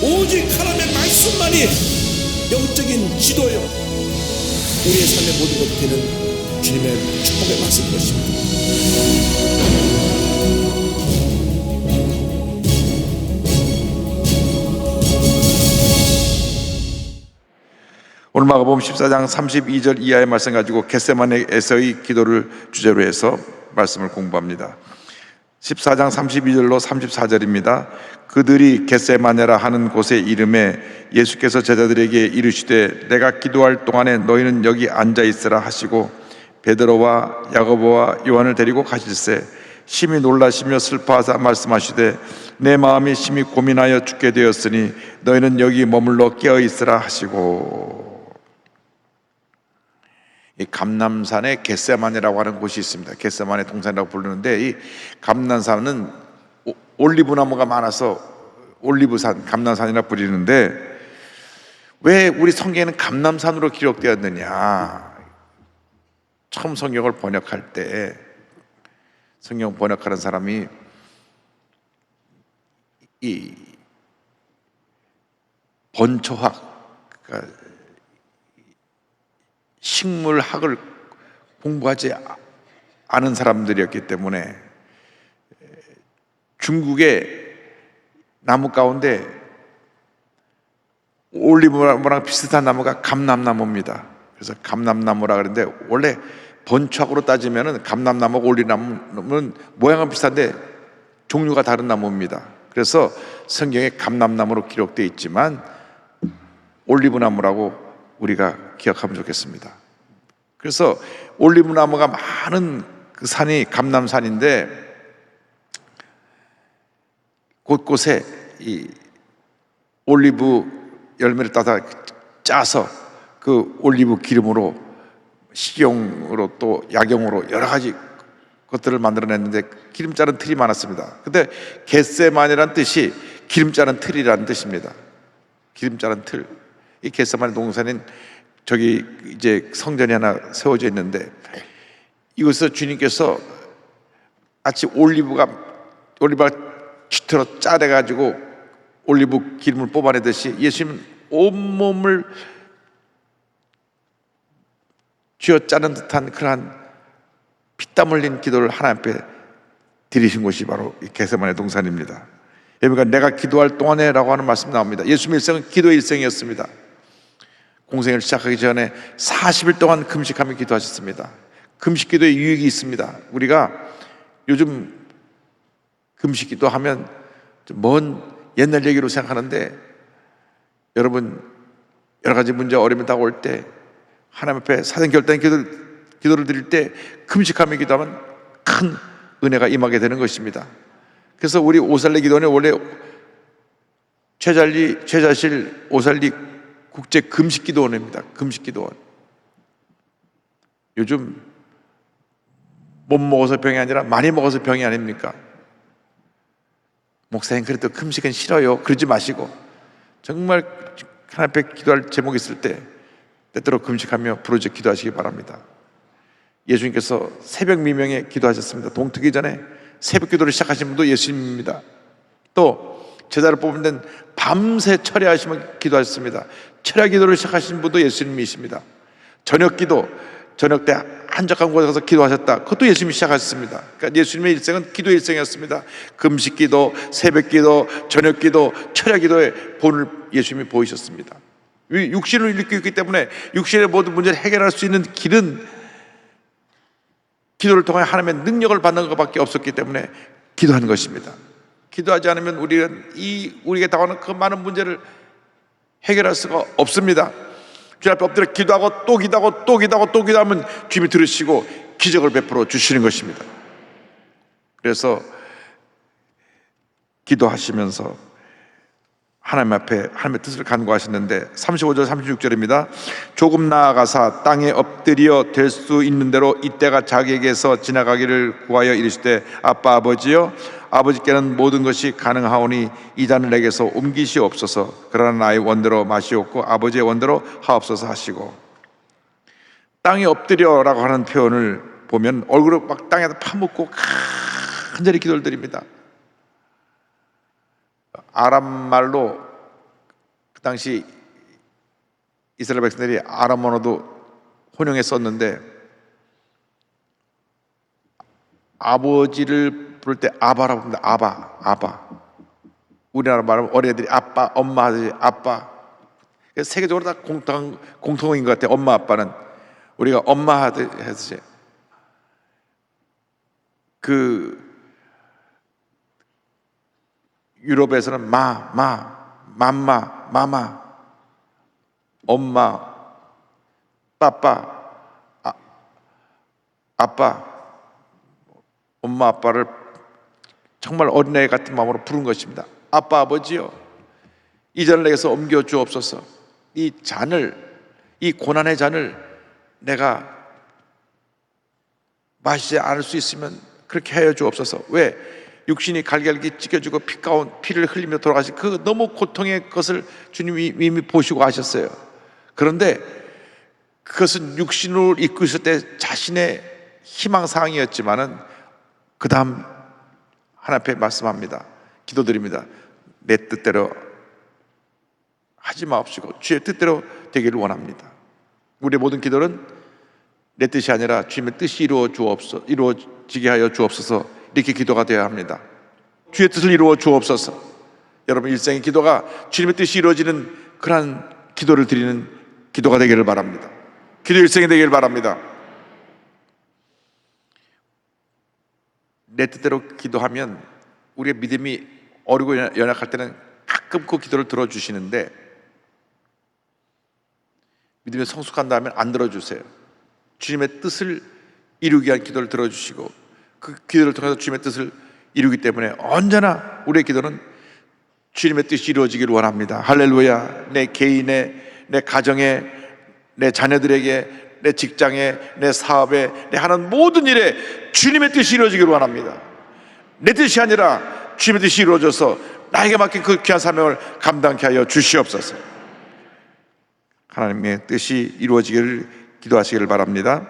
오직 하나님의 말씀만이 영적인 지도요, 우리의 삶의 모든 것이 되는 주님의 축복의 말씀인 것입니다. 오늘 마가복음 14장 32절 이하의 말씀 가지고 겟세마네에서의 기도를 주제로 해서 말씀을 공부합니다. 14장 32절로 34절입니다. 그들이 겟세마네라 하는 곳에 이름에 예수께서 제자들에게 이르시되 내가 기도할 동안에 너희는 여기 앉아 있으라 하시고 베드로와 야고보와 요한을 데리고 가실새 심히 놀라시며 슬퍼하사 말씀하시되 내 마음이 심히 고민하여 죽게 되었으니 너희는 여기 머물러 깨어 있으라 하시고. 이 감람산에 겟세마네라고 하는 곳이 있습니다. 겟세마네 동산이라고 부르는데, 이 감람산은 올리브 나무가 많아서 올리브산, 감람산이라 부르는데, 왜 우리 성경에는 감람산으로 기록되었느냐? 처음 성경을 번역할 때 성경 번역하는 사람이 이 번초학, 그러니까 식물학을 공부하지 않은 사람들이었기 때문에 중국의 나무 가운데 올리브나무랑 비슷한 나무가 감람나무입니다. 그래서 감람나무라 그러는데, 원래 번초학으로 따지면 감람나무하고 올리브나무는 모양은 비슷한데 종류가 다른 나무입니다. 그래서 성경에 감람나무로 기록되어 있지만 올리브나무라고 우리가 기억하면 좋겠습니다. 그래서 올리브나무가 많은 그 산이 감람산인데, 곳곳에 이 올리브 열매를 따다 짜서 그 올리브 기름으로 식용으로 또 약용으로 여러 가지 것들을 만들어냈는데 기름 자른 틀이 많았습니다. 근데 겟세마네라는 뜻이 기름 자른 틀이라는 뜻입니다. 기름 자른 틀. 이 겟세마네 동산은 저기 이제 성전이 하나 세워져 있는데, 이곳에서 주님께서 마치 올리브가 쥐털어 짜내 가지고 올리브 기름을 뽑아내듯이 예수님은 온몸을 쥐어 짜는 듯한 그러한 피땀 흘린 기도를 하나님 앞에 드리신 곳이 바로 이 겟세마네 동산입니다. 그러니까 내가 기도할 동안에 라고 하는 말씀 나옵니다. 예수님의 일생은 기도의 일생이었습니다. 공생을 시작하기 전에 40일 동안 금식하며 기도하셨습니다. 금식 기도에 유익이 있습니다. 우리가 요즘 금식 기도하면 먼 옛날 얘기로 생각하는데, 여러분 여러 가지 문제 어려움이 다가올 때 하나님 앞에 사정결단 기도를 드릴 때 금식하며 기도하면 큰 은혜가 임하게 되는 것입니다. 그래서 우리 오살리 기도원에 원래 최자실 오살리 국제 금식기도원입니다. 금식기도원. 요즘 못 먹어서 병이 아니라 많이 먹어서 병이 아닙니까? 목사님 그래도 금식은 싫어요. 그러지 마시고 정말 하나님 앞에 기도할 제목이 있을 때 때때로 금식하며 부르짖어 기도하시기 바랍니다. 예수님께서 새벽 미명에 기도하셨습니다. 동트기 전에 새벽 기도를 시작하신 분도 예수님입니다. 또 제자를 뽑은 데는 밤새 철야하시며 기도하셨습니다. 철야 기도를 시작하신 분도 예수님이십니다. 저녁 기도, 저녁 때 한적한 곳에 가서 기도하셨다. 그것도 예수님이 시작하셨습니다. 그러니까 예수님의 일생은 기도의 일생이었습니다. 금식 기도, 새벽 기도, 저녁 기도, 철야 기도의 본을 예수님이 보이셨습니다. 육신을 일으키고 있기 때문에 육신의 모든 문제를 해결할 수 있는 길은 기도를 통해 하나님의 능력을 받는 것밖에 없었기 때문에 기도하는 것입니다. 기도하지 않으면 우리에게 다가오는 그 많은 문제를 해결할 수가 없습니다. 주님 앞에 엎드려 기도하고 또 기도하고 또 기도하고 또 기도하면 주님이 들으시고 기적을 베풀어 주시는 것입니다. 그래서 기도하시면서 하나님 앞에 하나님의 뜻을 간구하셨는데 35절 36절입니다. 조금 나아가사 땅에 엎드려 될 수 있는 대로 이때가 자기에게서 지나가기를 구하여 이르시되 아빠 아버지여 아버지께는 모든 것이 가능하오니 이 잔을 내게서 옮기시옵소서. 그러나 나의 원대로 마시옵고 아버지의 원대로 하옵소서 하시고. 땅에 엎드려라고 하는 표현을 보면 얼굴을 막 땅에다 파묻고 간절히 기도를 드립니다. 아람 말로 당시 이스라엘 백성들이 아람 언어도 혼용했었는데 아버지를 부를 때 아바라고 합니다. 아바. 우리나라 말하면 어린애들이 아빠, 엄마 하듯이 아빠. 세계적으로 다 공통인 것 같아요. 엄마, 아빠는 우리가 엄마 하듯이 유럽에서는 맘마, 마마, 엄마, 빠빠, 아빠, 엄마, 아빠를 정말 어린애 같은 마음으로 부른 것입니다. 아빠, 아버지요, 이 잔을 내게서 옮겨 주옵소서. 이 고난의 잔을 내가 마시지 않을 수 있으면 그렇게 하여 주옵소서. 왜? 육신이 갈갈기 찢겨지고 피를 흘리며 돌아가신 그 너무 고통의 것을 주님이 이미 보시고 하셨어요. 그런데 그것은 육신을 입고 있을 때 자신의 희망사항이었지만은 그 다음 하나님 앞에 말씀합니다. 기도드립니다. 내 뜻대로 하지 마옵시고 주의 뜻대로 되기를 원합니다. 우리의 모든 기도는 내 뜻이 아니라 주님의 뜻이 이루어지게 하여 주옵소서. 이렇게 기도가 되어야 합니다. 주의 뜻을 이루어 주옵소서. 여러분 일생의 기도가 주님의 뜻이 이루어지는 그러한 기도를 드리는 기도가 되기를 바랍니다. 기도 일생이 되기를 바랍니다. 내 뜻대로 기도하면 우리의 믿음이 어리고 연약할 때는 가끔 그 기도를 들어주시는데 믿음이 성숙한 다음에 안 들어주세요. 주님의 뜻을 이루기 위한 기도를 들어주시고 그 기도를 통해서 주님의 뜻을 이루기 때문에 언제나 우리의 기도는 주님의 뜻이 이루어지기를 원합니다. 할렐루야. 내 개인에, 내 가정에, 내 자녀들에게, 내 직장에, 내 사업에, 내 하는 모든 일에 주님의 뜻이 이루어지기를 원합니다. 내 뜻이 아니라 주님의 뜻이 이루어져서 나에게 맡긴 그 귀한 사명을 감당케 하여 주시옵소서. 하나님의 뜻이 이루어지기를 기도하시기를 바랍니다.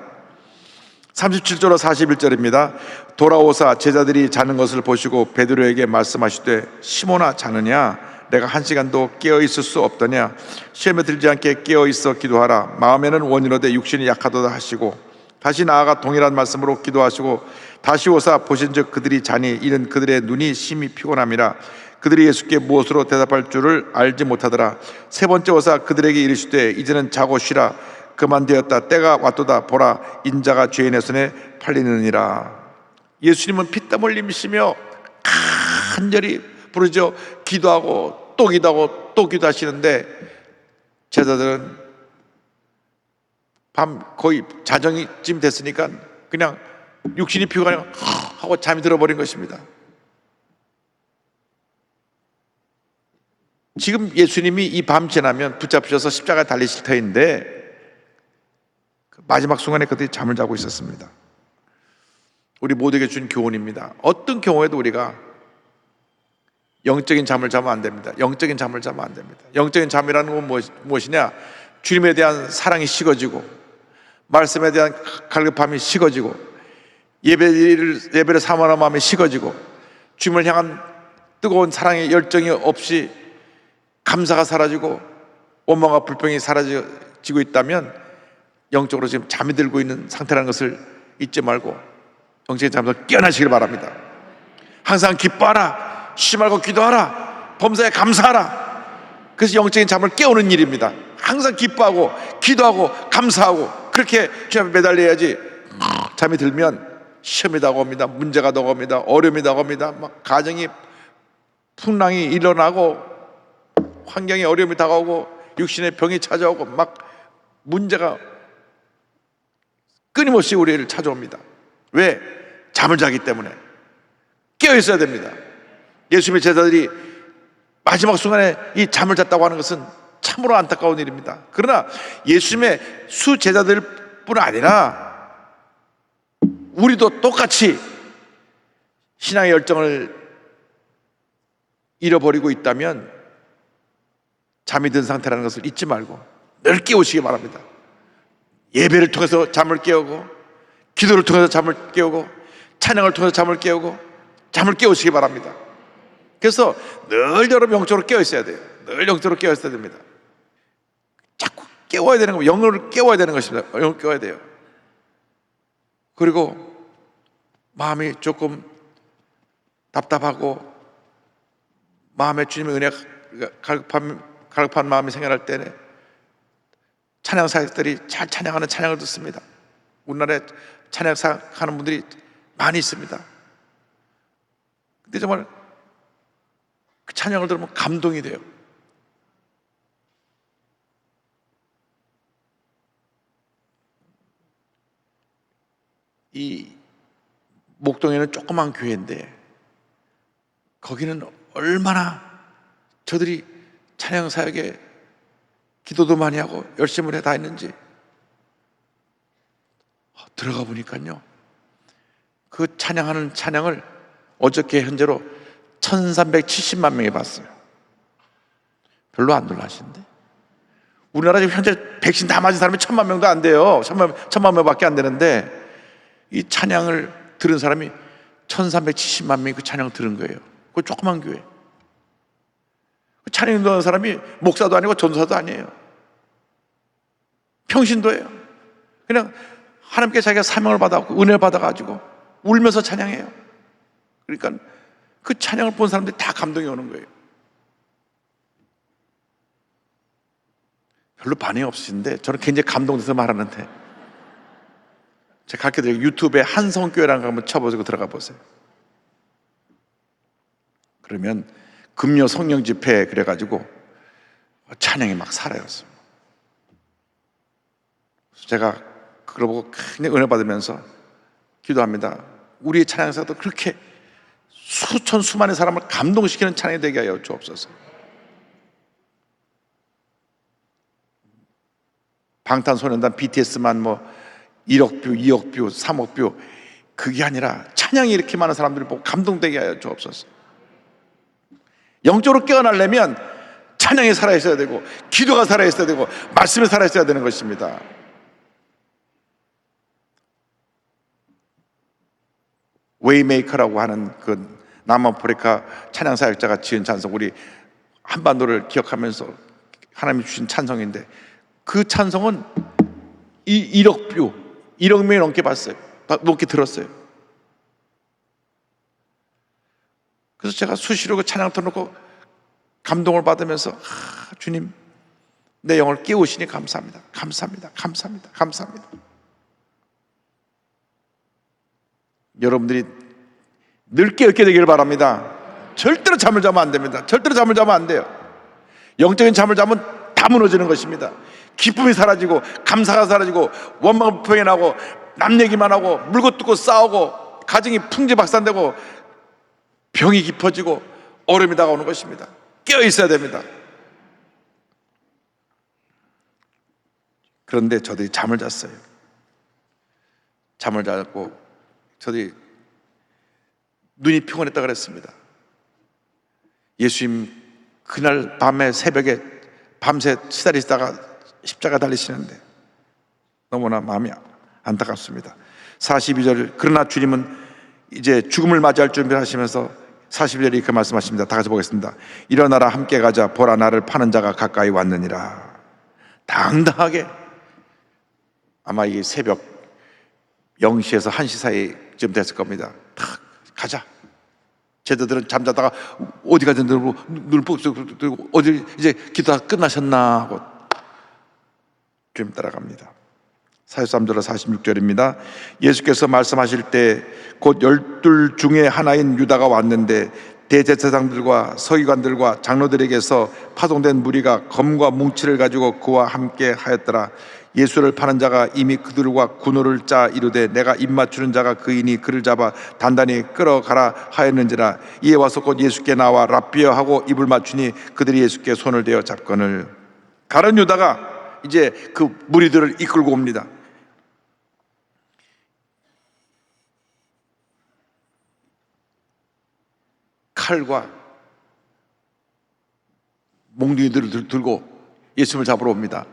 37절로 41절입니다. 돌아오사 제자들이 자는 것을 보시고 베드로에게 말씀하시되 시몬아 자느냐? 내가 한 시간도 깨어있을 수 없더냐? 시험에 들지 않게 깨어있어 기도하라. 마음에는 원이로되 육신이 약하도다 하시고 다시 나아가 동일한 말씀으로 기도하시고 다시 오사 보신즉 그들이 자니 이는 그들의 눈이 심히 피곤함이라. 그들이 예수께 무엇으로 대답할 줄을 알지 못하더라. 세 번째 오사 그들에게 이르시되 이제는 자고 쉬라. 그만되었다. 때가 왔도다. 보라 인자가 죄인의 손에 팔리느니라. 예수님은 피땀 흘리시며 간절히 부르짖어 기도하고 또 기도하고 또 기도하시는데 제자들은 밤 거의 자정이쯤 됐으니까 그냥 육신이 피곤하고 하고 잠이 들어버린 것입니다. 지금 예수님이 이 밤 지나면 붙잡히셔서 십자가에 달리실 터인데 마지막 순간에 그들이 잠을 자고 있었습니다. 우리 모두에게 준 교훈입니다. 어떤 경우에도 우리가 영적인 잠을 자면 안 됩니다. 영적인 잠을 자면 안 됩니다. 영적인 잠이라는 건 무엇이냐? 주님에 대한 사랑이 식어지고 말씀에 대한 갈급함이 식어지고 예배를 사모하는 마음이 식어지고 주님을 향한 뜨거운 사랑의 열정이 없이 감사가 사라지고 원망과 불평이 사라지고 있다면 영적으로 지금 잠이 들고 있는 상태라는 것을 잊지 말고 영적인 잠에서 깨어나시길 바랍니다. 항상 기뻐하라. 쉬지 말고 기도하라. 범사에 감사하라. 그래서 영적인 잠을 깨우는 일입니다. 항상 기뻐하고 기도하고 감사하고 그렇게 주님 앞에 매달려야지. 잠이 들면 시험이 다가옵니다. 문제가 다가옵니다. 어려움이 다가옵니다. 막 가정이 풍랑이 일어나고 환경에 어려움이 다가오고 육신의 병이 찾아오고 막 문제가 끊임없이 우리를 찾아옵니다. 왜? 잠을 자기 때문에. 깨어 있어야 됩니다. 예수님의 제자들이 마지막 순간에 이 잠을 잤다고 하는 것은 참으로 안타까운 일입니다. 그러나 예수님의 수제자들뿐 아니라 우리도 똑같이 신앙의 열정을 잃어버리고 있다면 잠이 든 상태라는 것을 잊지 말고 늘 깨우시기 바랍니다. 예배를 통해서 잠을 깨우고 기도를 통해서 잠을 깨우고 찬양을 통해서 잠을 깨우고 잠을 깨우시기 바랍니다. 그래서 늘 여러분 영적으로 깨어 있어야 돼요. 늘 영적으로 깨어 있어야 됩니다. 자꾸 깨워야 되는 겁니다. 영을 깨워야 되는 것입니다. 영을 깨워야 돼요. 그리고 마음이 조금 답답하고 마음에 주님의 은혜가 갈급한 마음이 생겨날 때는 찬양 사역들이 잘 찬양하는 찬양을 듣습니다. 우리나라에 찬양 사역하는 분들이 많이 있습니다. 근데 정말 그 찬양을 들으면 감동이 돼요. 이 목동에는 조그만 교회인데 거기는 얼마나 저들이 찬양 사역에 기도도 많이 하고 열심을 해 다 했는지 들어가 보니까요, 그 찬양하는 찬양을 어저께 현재로 1370만 명이 봤어요. 별로 안 놀라신데? 우리나라 지금 현재 백신 다 맞은 사람이 1000만 명도 안 돼요. 1000만 명밖에 안 되는데 이 찬양을 들은 사람이 1370만 명이 그 찬양을 들은 거예요. 그 조그만 교회. 그 찬양 듣는 사람이 목사도 아니고 전도사도 아니에요. 평신도예요. 그냥 하나님께 자기가 사명을 받아갖고 은혜를 받아가지고 울면서 찬양해요. 그러니까 그 찬양을 본 사람들이 다 감동이 오는 거예요. 별로 반응이 없으신데 저는 굉장히 감동돼서 말하는데, 제가 가르쳐드리고 유튜브에 한성교회라는 거 한번 쳐보시고 들어가 보세요. 그러면 금요 성령 집회 그래가지고 찬양이 막 살아요. 제가 그걸 보고 굉장히 은혜 받으면서 기도합니다. 우리의 찬양사도 그렇게 수천 수만의 사람을 감동시키는 찬양이 되게 하여 주옵소서. 방탄소년단 BTS만 뭐 1억 뷰, 2억 뷰, 3억 뷰, 그게 아니라 찬양이 이렇게 많은 사람들을 보고 감동되게 하여 주옵소서. 영적으로 깨어나려면 찬양이 살아있어야 되고 기도가 살아있어야 되고 말씀이 살아있어야 되는 것입니다. 웨이메이커라고 하는 그 남아프리카 찬양사역자가 지은 찬송, 우리 한반도를 기억하면서 하나님이 주신 찬송인데 그 찬송은 1억 뷰, 1억 명이 넘게 봤어요. 넘게 들었어요. 그래서 제가 수시로 그 찬양 틀어놓고 감동을 받으면서 주님, 내 영을 깨우시니 감사합니다. 감사합니다. 감사합니다. 감사합니다. 여러분들이 늘 깨어있게 되기를 바랍니다. 절대로 잠을 자면 안 됩니다. 절대로 잠을 자면 안 돼요. 영적인 잠을 자면 다 무너지는 것입니다. 기쁨이 사라지고 감사가 사라지고 원망 불평이 나고 남 얘기만 하고 물고 뜯고 싸우고 가정이 풍지박산되고 병이 깊어지고 어려움이 다가오는 것입니다. 깨어 있어야 됩니다. 그런데 저들이 잠을 잤어요. 잠을 자고 저들이 눈이 피곤했다 그랬습니다. 예수님 그날 밤에 새벽에 밤새 시달리시다가 십자가 달리시는데 너무나 마음이 안타깝습니다. 42절, 그러나 주님은 이제 죽음을 맞이할 준비를 하시면서 42절에 이렇게 말씀하십니다. 다 같이 보겠습니다. 일어나라, 함께 가자. 보라, 나를 파는 자가 가까이 왔느니라. 당당하게, 아마 이 새벽 0시에서 1시 사이쯤 됐을 겁니다. 탁 가자. 제자들은 잠자다가 어디 가든 들고 눈을 뻑뻑 들고 어디 이제 기도가 끝나셨나 하고 좀 따라갑니다. 43절로 46절입니다. 예수께서 말씀하실 때 곧 12 중에 하나인 유다가 왔는데 대제사장들과 서기관들과 장로들에게서 파송된 무리가 검과 뭉치를 가지고 그와 함께 하였더라. 예수를 파는 자가 이미 그들과 군호를 짜 이르되 내가 입맞추는 자가 그이니 그를 잡아 단단히 끌어가라 하였는지라. 이에 와서 곧 예수께 나와 랍비여 하고 입을 맞추니 그들이 예수께 손을 대어 잡거늘. 가룟 유다가 이제 그 무리들을 이끌고 옵니다. 칼과 몽둥이들을 들고 예수님을 잡으러 옵니다.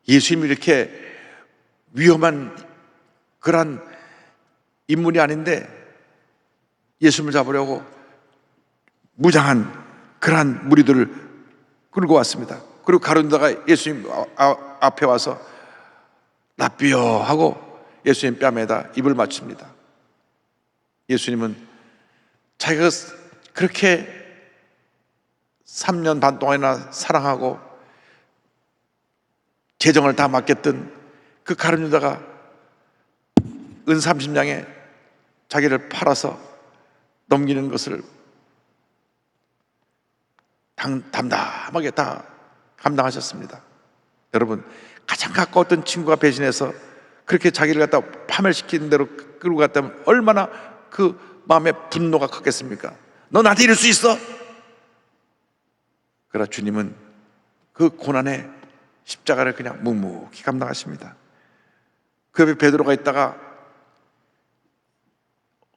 예수님이 이렇게 위험한 그런 인물이 아닌데 예수님을 잡으려고 무장한 그러한 무리들을 끌고 왔습니다. 그리고 가룟유다가 예수님 앞에 와서 랍비여 하고 예수님 뺨에다 입을 맞춥니다. 예수님은 자기가 그렇게 3년 반 동안이나 사랑하고 재정을 다 맡겼던 그 가룟유다가 은 30냥에 자기를 팔아서 넘기는 것을 담담하게 다 감당하셨습니다. 여러분, 가장 가까웠던 친구가 배신해서 그렇게 자기를 갖다 파멸시키는 대로 끌고 갔다면 얼마나 그 마음의 분노가 컸겠습니까? 너 나한테 이럴 수 있어? 그러나 주님은 그 고난의 십자가를 그냥 묵묵히 감당하십니다. 그 옆에 베드로가 있다가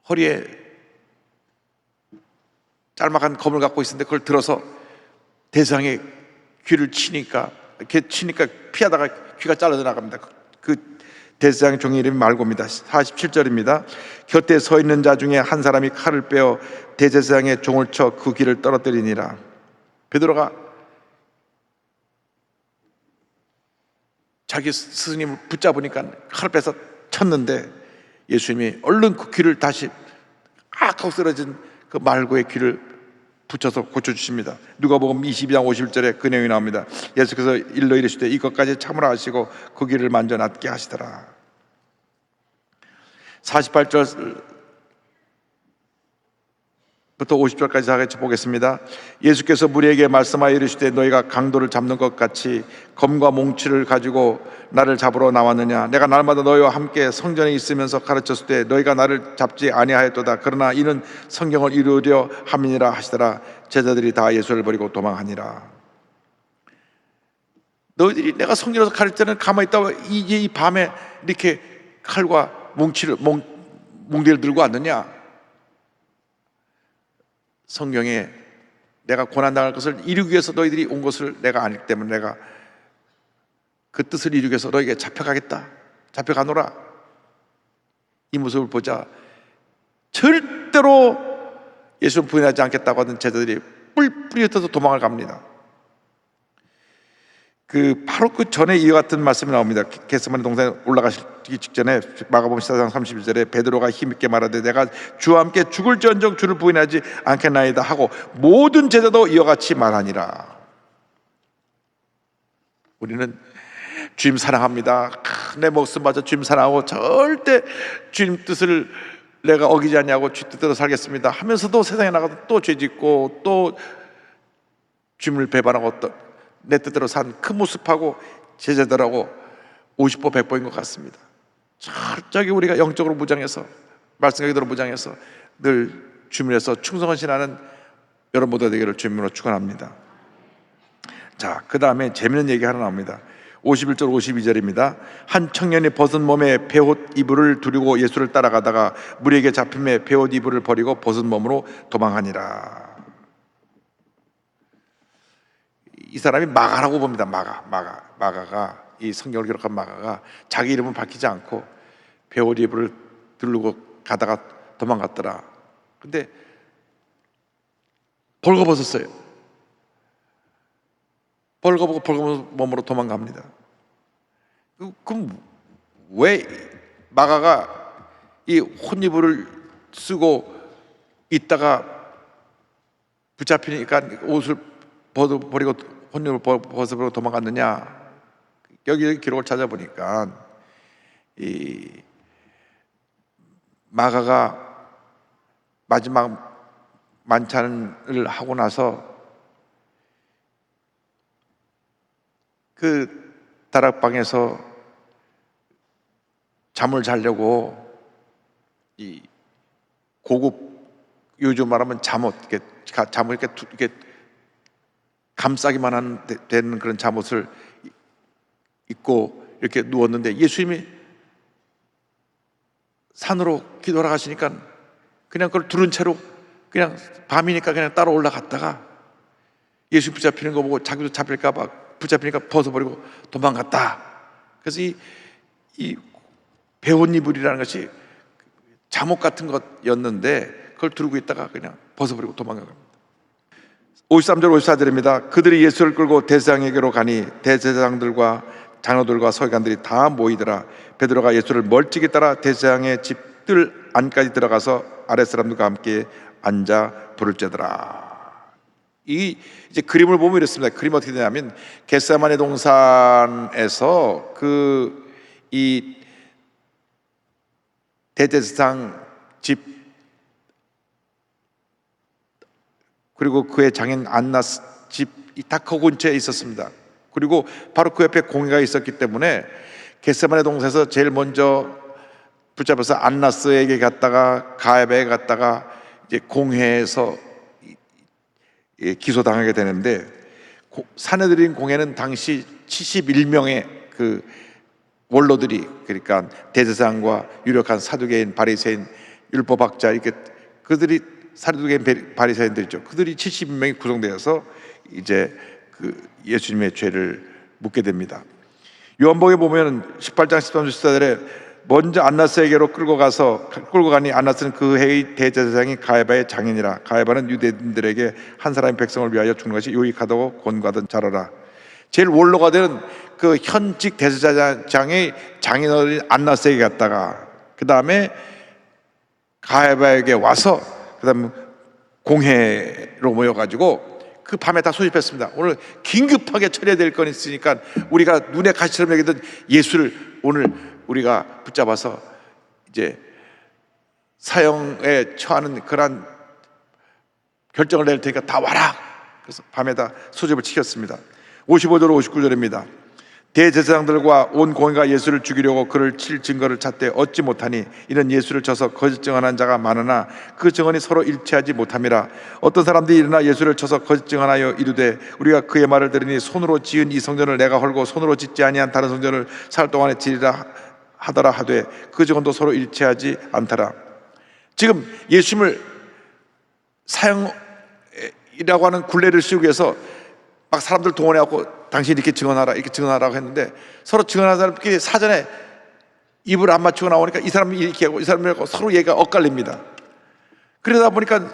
허리에 짤막한 검을 갖고 있었는데 그걸 들어서 대상의 귀를 치니까 피하다가 귀가 잘라져 나갑니다. 그 대제사장 종의 이름이 말고입니다. 47절입니다. 곁에 서 있는 자 중에 한 사람이 칼을 빼어 대제사장의 종을 쳐 그 귀를 떨어뜨리니라. 베드로가 자기 스승님을 붙잡으니까 칼을 빼서 쳤는데 예수님이 얼른 그 귀를 다시 하고 쓰러진 그 말고의 귀를 붙여서 고쳐주십니다. 누가복음 22장 51절에 그 내용이 나옵니다. 예수께서 일러 이르시되 이것까지 참으라 하시고 그 귀를 만져 낫게 하시더라. 48절부터 50절까지 다 같이 보겠습니다. 예수께서 무리에게 말씀하여 이르시되 너희가 강도를 잡는 것 같이 검과 몽치를 가지고 나를 잡으러 나왔느냐? 내가 날마다 너희와 함께 성전에 있으면서 가르쳤을 때 너희가 나를 잡지 아니하였도다. 그러나 이는 성경을 이루려 함이니라 하시더라. 제자들이 다 예수를 버리고 도망하니라. 너희들이 내가 성전에서 가르칠 때는 가만히 있다가 이 밤에 이렇게 칼과 몽대를 들고 왔느냐? 성경에 내가 고난당할 것을 이루기 위해서 너희들이 온 것을 내가 아니기 때문에 내가 그 뜻을 이루기 위해서 너희에게 잡혀가겠다, 잡혀가노라. 이 모습을 보자 절대로 예수를 부인하지 않겠다고 하던 제자들이 뿔뿔이 흩어서 도망을 갑니다. 바로 그 전에 이와 같은 말씀이 나옵니다. 겟세마네 동산에 올라가시기 직전에 마가복음 14장 31절에 베드로가 힘있게 말하되 내가 주와 함께 죽을지언정 주를 부인하지 않겠나이다 하고 모든 제자도 이와 같이 말하니라. 우리는 주님 사랑합니다. 내 목숨 바쳐 주님 사랑하고 절대 주님 뜻을 내가 어기지 않냐고 주 뜻대로 살겠습니다 하면서도 세상에 나가서 또 죄짓고 또 주님을 배반하고 또 내 뜻대로 산 그 모습하고 제자들하고 50보 100보인 것 같습니다. 철저하게 우리가 영적으로 무장해서 말씀과 기도로 무장해서 늘 주님에서 충성하시는 여러분 모두 되기를 주님으로 축원합니다. 자, 그 다음에 재미있는 얘기 하나 나옵니다. 51절 52절입니다. 한 청년이 벗은 몸에 베옷 이불을 두르고 예수를 따라가다가 무리에게 잡힘에 베옷 이불을 버리고 벗은 몸으로 도망하니라. 이 사람이 마가라고 봅니다. 마가가 이 성경을 기록한 마가가 자기 이름은 밝히지 않고 베옷 이불을 두르고 가다가 도망갔더라. 근데 벌거벗었어요. 벌거벗은 몸으로 도망갑니다. 그럼 왜 마가가 이 혼이불을 쓰고 있다가 붙잡히니까 옷을 벗어버리고 혼이불을 벗어버리고 도망갔느냐? 여기 기록을 찾아보니까 이 마가가 마지막 만찬을 하고 나서 그 다락방에서 잠을 자려고 이 고급 요즘 말하면 잠옷, 잠을 이렇게 감싸기만 되는 그런 잠옷을 입고 이렇게 누웠는데 예수님이 산으로 기도하러 가시니까 그냥 그걸 두른 채로 그냥 밤이니까 그냥 따라 올라갔다가 예수 붙잡히는 거 보고 자기도 잡힐까 봐 붙잡히니까 벗어버리고 도망갔다. 그래서 이 베옷 이불이라는 것이 잠옷 같은 것이었는데 그걸 두르고 있다가 그냥 벗어버리고 도망간 겁니다. 53절 54절입니다. 그들이 예수를 끌고 대제사장에게로 가니 대제사장들과 장로들과 서기관들이 다 모이더라. 베드로가 예수를 멀찍이 따라 대제사장의 집들 안까지 들어가서 아랫 사람들과 함께 앉아 불을 쬐더라. 이 이제 그림을 보면 이렇습니다. 그림 어떻게 되냐면 겟세마네 동산에서 이 대제사장 집 그리고 그의 장인 안나스 집이 다 그 근처에 있었습니다. 그리고 바로 그 옆에 공회가 있었기 때문에 겟세마네 동산에서 제일 먼저 붙잡아서 안나스에게 갔다가 가야바에 갔다가 이제 공회에서 기소당하게 되는데, 사내들인 공회는 당시 71명의 그 원로들이, 그러니까 대제사장과 유력한 사두개인, 바리새인, 율법학자, 이렇게 그들이 사두개인 바리새인들이죠. 그들이 71명이 구성되어서 이제 그 예수님의 죄를 묻게 됩니다. 요한복음에 보면 18장 13절 14절에 먼저 안나스에게로 끌고 가니 안나스는 그 해의 대제사장이 가야바의 장인이라. 가야바는 유대인들에게 한 사람의 백성을 위하여 죽는 것이 유익하다고 권고하던 자라라. 제일 원로가 되는 그 현직 대제사장의 장인어른 안나스에게 갔다가 그 다음에 가야바에게 와서 그 다음에 공회로 모여가지고 그 밤에 다 소집했습니다. 오늘 긴급하게 처리해야 될 건 있으니까 우리가 눈에 가시처럼 여기던 예수를 오늘 우리가 붙잡아서 이제 사형에 처하는 그런 결정을 낼 테니까 다 와라. 그래서 밤에 다 소집을 시켰습니다. 55절 59절입니다. 대제사장들과 온 공회가 예수를 죽이려고 그를 칠 증거를 찾되 얻지 못하니 이는 예수를 쳐서 거짓 증언한 자가 많으나 그 증언이 서로 일치하지 못함이라. 어떤 사람들이 일어나 예수를 쳐서 거짓 증언하여 이르되 우리가 그의 말을 들으니 손으로 지은 이 성전을 내가 헐고 손으로 짓지 아니한 다른 성전을 사흘 동안에 지으리라 하더라 하되 그 증언도 서로 일치하지 않더라. 지금 예수님을 사형이라고 하는 굴레를 씌우기 위해서 막 사람들 동원해갖고 당신 이렇게 증언하라 이렇게 증언하라고 했는데, 서로 증언하는 사람끼리 사전에 입을 안 맞추고 나오니까 이 사람이 이렇게 하고 이 사람이 이렇게 하고 서로 얘기가 엇갈립니다. 그러다 보니까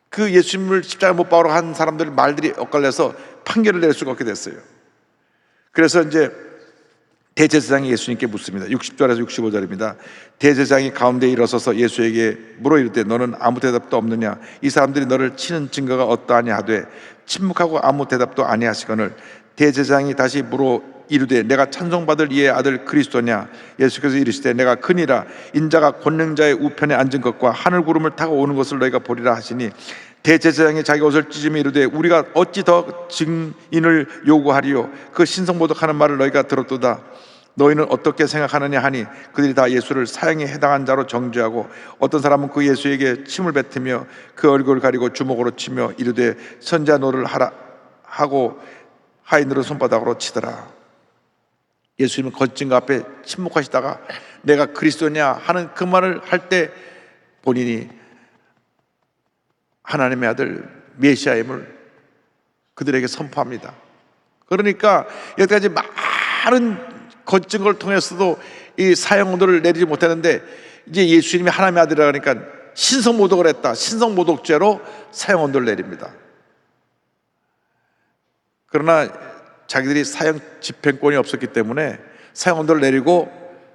그 예수님을 십자가에 못 박으러 한 사람들 말들이 엇갈려서 판결을 낼 수가 없게 됐어요. 그래서 이제 대제사장이 예수님께 묻습니다. 60절에서 65절입니다. 대제사장이 가운데 일어서서 예수에게 물어 이르되 너는 아무 대답도 없느냐? 이 사람들이 너를 치는 증거가 어떠하냐 하되 침묵하고 아무 대답도 아니하시거늘 대제사장이 다시 물어 이르되 내가 찬송받을 이의 아들 그리스도냐? 예수께서 이르시되 내가 크니라. 인자가 권능자의 우편에 앉은 것과 하늘 구름을 타고 오는 것을 너희가 보리라 하시니 대제사장이 자기 옷을 찢으며 이르되 우리가 어찌 더 증인을 요구하리요? 그 신성모독하는 말을 너희가 들었도다. 너희는 어떻게 생각하느냐 하니 그들이 다 예수를 사형에 해당한 자로 정죄하고 어떤 사람은 그 예수에게 침을 뱉으며 그 얼굴을 가리고 주먹으로 치며 이르되 선지자 노를 하라 하고 하인으로 손바닥으로 치더라. 예수님은 거짓 증거 앞에 침묵하시다가 내가 그리스도냐 하는 그 말을 할 때 본인이 하나님의 아들 메시아임을 그들에게 선포합니다. 그러니까 여기까지 많은 거짓 증거를 통해서도 이 사형들을 내리지 못했는데 이제 예수님이 하나님의 아들이라 그러니까 신성모독을 했다. 신성모독죄로 사형언도를 내립니다. 그러나 자기들이 사형 집행권이 없었기 때문에 사형언도를 내리고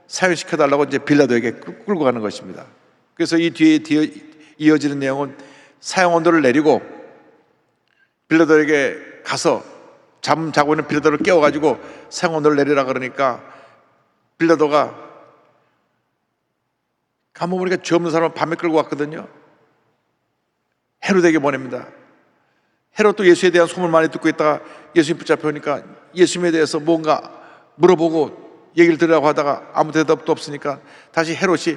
사형시켜달라고 이제 빌라도에게 끌고 가는 것입니다. 그래서 이 뒤에 이어지는 내용은 사형언도를 내리고 빌라도에게 가서 잠 자고 있는 빌라도를 깨워가지고 사형언도를 내리라 그러니까 빌라도가 가만 보니까 죄 없는 사람을 밤에 끌고 왔거든요. 헤롯에게 보냅니다. 헤롯도 예수에 대한 소문을 많이 듣고 있다가 예수님 붙잡혀오니까 예수님에 대해서 뭔가 물어보고 얘기를 들으라고 하다가 아무 대답도 없으니까 다시 헤롯이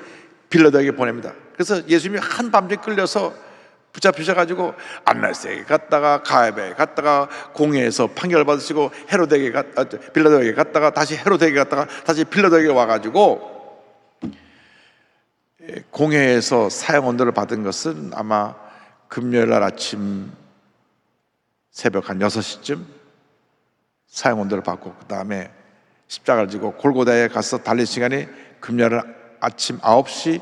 빌라도에게 보냅니다. 그래서 예수님이 한밤중에 끌려서 붙잡히셔가지고 안나스에게 갔다가 가야바에 갔다가 공회에서 판결을 받으시고 빌라도에게 갔다가 다시 헤롯에게 갔다가 다시 빌라도에게 와가지고 공회에서 사형언도를 받은 것은 아마 금요일날 아침 새벽 한 6시쯤 사형언도를 받고 그 다음에 십자가를 지고 골고다에 가서 달릴 시간이 금요일 아침 9시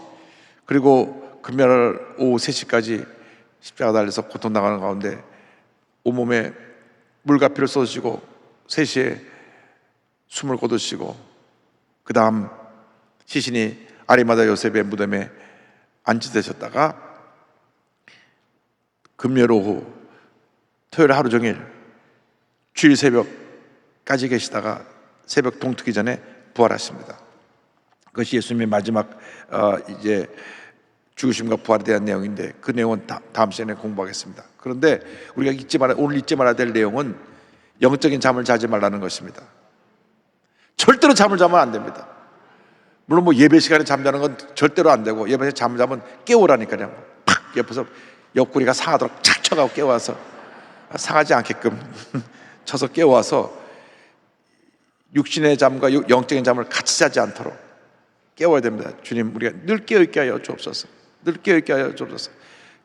그리고 금요일 오후 3시까지 십자가 달려서 고통당하는 가운데 온몸에 물과 피를 쏟으시고 3시에 숨을 거두시고 그 다음 시신이 아리마다 요셉의 무덤에 안치되셨다가 금요일 오후 토요일 하루 종일 주일 새벽까지 계시다가 새벽 동트기 전에 부활하십니다. 그것이 예수님의 마지막 이제 죽으심과 부활에 대한 내용인데 그 내용은 다음 시간에 공부하겠습니다. 그런데 우리가 오늘 잊지 말아야 될 내용은 영적인 잠을 자지 말라는 것입니다. 절대로 잠을 자면 안 됩니다. 물론 뭐 예배 시간에 잠자는 건 절대로 안 되고, 예배 시간에 잠을 자면 깨우라니까요. 팍 옆에서 옆구리가 상하도록 착 쳐가고 깨워서, 상하지 않게끔 쳐서 깨워서 육신의 잠과 영적인 잠을 같이 자지 않도록 깨워야 됩니다. 주님, 우리가 늘 깨어있게 하여 주옵소서. 늘 깨어있게 하여 주옵소서.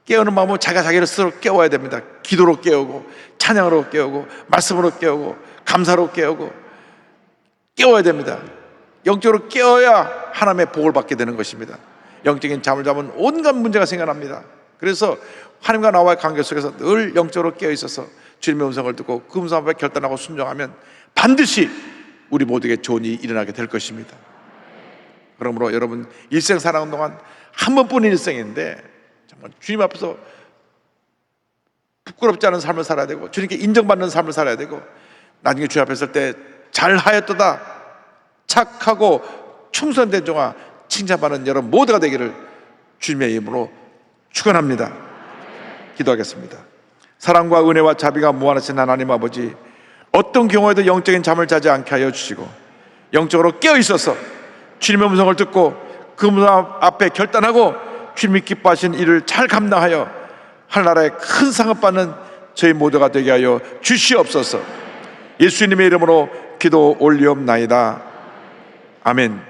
깨우는 마음으로 자기를 스스로 깨워야 됩니다. 기도로 깨우고, 찬양으로 깨우고, 말씀으로 깨우고, 감사로 깨우고 깨워야 됩니다. 영적으로 깨어야 하나님의 복을 받게 되는 것입니다. 영적인 잠을 자면 온갖 문제가 생겨납니다. 그래서 하나님과 나와의 관계 속에서 늘 영적으로 깨어 있어서 주님의 음성을 듣고 그 음성 앞에 결단하고 순종하면 반드시 우리 모두에게 좋은 일이 일어나게 될 것입니다. 그러므로 여러분, 일생 살아가는 동안 한 번뿐인 일생인데 정말 주님 앞에서 부끄럽지 않은 삶을 살아야 되고, 주님께 인정받는 삶을 살아야 되고, 나중에 주님 앞에 설 때 잘하였도다, 착하고 충성된 종아, 칭찬받는 여러분 모두가 되기를 주님의 이름으로 축원합니다. 기도하겠습니다. 사랑과 은혜와 자비가 무한하신 하나님 아버지, 어떤 경우에도 영적인 잠을 자지 않게 하여 주시고 영적으로 깨어 있어서 주님의 음성을 듣고 그 음성 앞에 결단하고 주님이 기뻐하신 일을 잘 감당하여 하늘나라의 큰 상을 받는 저희 모두가 되게 하여 주시옵소서. 예수님의 이름으로 기도 올리옵나이다. 아멘.